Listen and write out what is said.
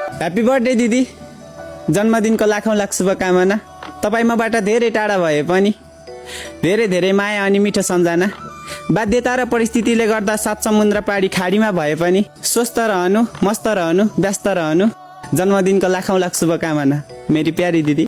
Happy birthday दिदी, जन्मदिनको लाखौँ लाख शुभकामना। तपाईँ मबाट धेरै टाढा भए पनि धेरै धेरै माया अनि मिठो सम्झना। बाध्यता र परिस्थितिले गर्दा सात समुद्र पाडी खाडीमा भए पनि स्वस्थ रहनु, मस्त रहनु, व्यस्त रहनु। जन्मदिनको लाखौँ लाख शुभकामना मेरी प्यारी दिदी।